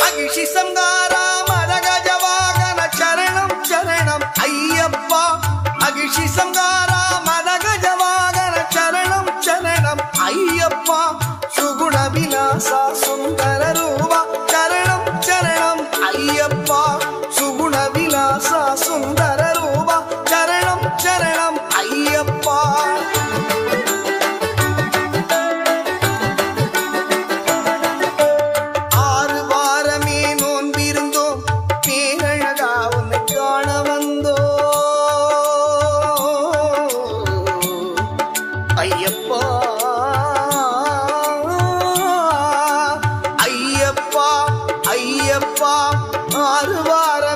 மகிழ்ச்சி சங்காரா மதகஜவாகன சரணம் சரணம் ஐயப்பா. மகிழ்ச்சி சங்காரா மதகஜவாகன சரணம் சரணம் ஐயப்பா. சுகுண விலாசா சுந்தர ரூபா சரணம் சரணம் ஐயப்பா. சுகுண விலாசா சுந்தர ரூபா சரணம் சரணம் ஐயப்பா. ஐயப்பா ஐயப்பா ஐயப்பா 6 வார